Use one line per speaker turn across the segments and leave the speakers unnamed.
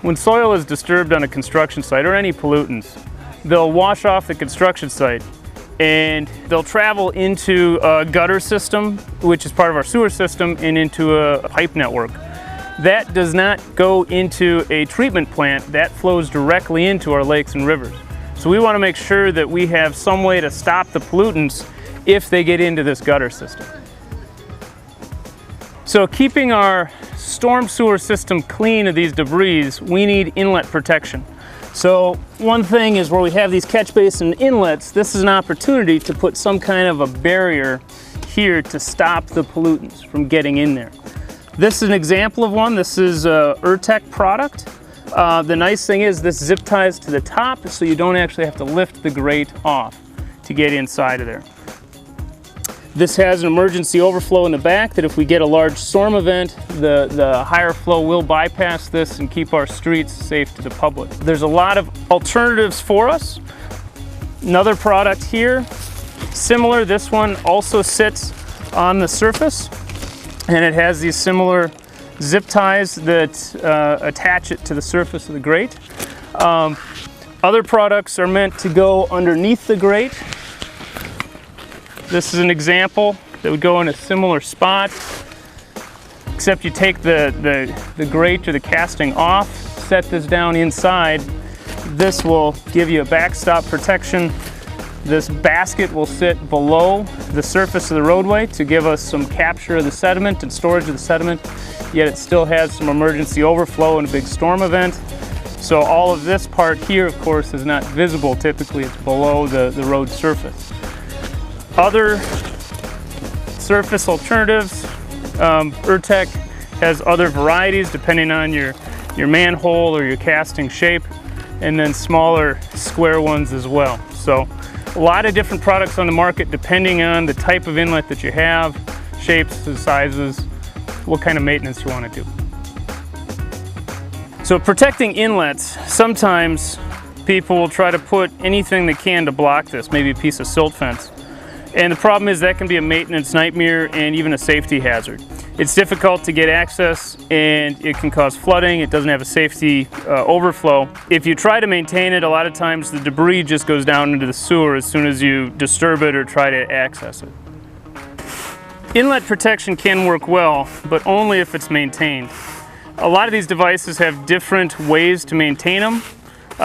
when soil is disturbed on a construction site or any pollutants, they'll wash off the construction site and they'll travel into a gutter system, which is part of our sewer system, and into a pipe network. That does not go into a treatment plant, that flows directly into our lakes and rivers. So we want to make sure that we have some way to stop the pollutants if they get into this gutter system. So keeping our storm sewer system clean of these debris, we need inlet protection. So one thing is where we have these catch basin inlets, this is an opportunity to put some kind of a barrier here to stop the pollutants from getting in there. This is an example of one. This is a Urtec product. The nice thing is this zip ties to the top, so you don't actually have to lift the grate off to get inside of there. This has an emergency overflow in the back that if we get a large storm event, the higher flow will bypass this and keep our streets safe to the public. There's a lot of alternatives for us. Another product here, similar, this one also sits on the surface and it has these similar zip ties that attach it to the surface of the grate. Other products are meant to go underneath the grate. This is an example that would go in a similar spot, except you take the grate or the casting off, set this down inside. This will give you a backstop protection. This basket will sit below the surface of the roadway to give us some capture of the sediment and storage of the sediment, yet it still has some emergency overflow in a big storm event. So all of this part here, of course, is not visible. Typically it's below the road surface. Other surface alternatives, Urtec has other varieties depending on your manhole or your casting shape, and then smaller square ones as well. So a lot of different products on the market depending on the type of inlet that you have, shapes, the sizes, what kind of maintenance you want to do. So protecting inlets, sometimes people will try to put anything they can to block this, maybe a piece of silt fence. And the problem is that can be a maintenance nightmare and even a safety hazard. It's difficult to get access and it can cause flooding. It doesn't have a safety overflow. If you try to maintain it, a lot of times the debris just goes down into the sewer as soon as you disturb it or try to access it. Inlet protection can work well, but only if it's maintained. A lot of these devices have different ways to maintain them.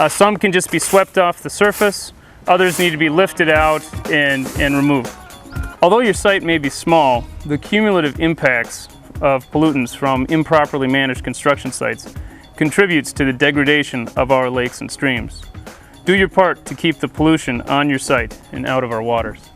Some can just be swept off the surface. Others need to be lifted out and removed. Although your site may be small, the cumulative impacts of pollutants from improperly managed construction sites contributes to the degradation of our lakes and streams. Do your part to keep the pollution on your site and out of our waters.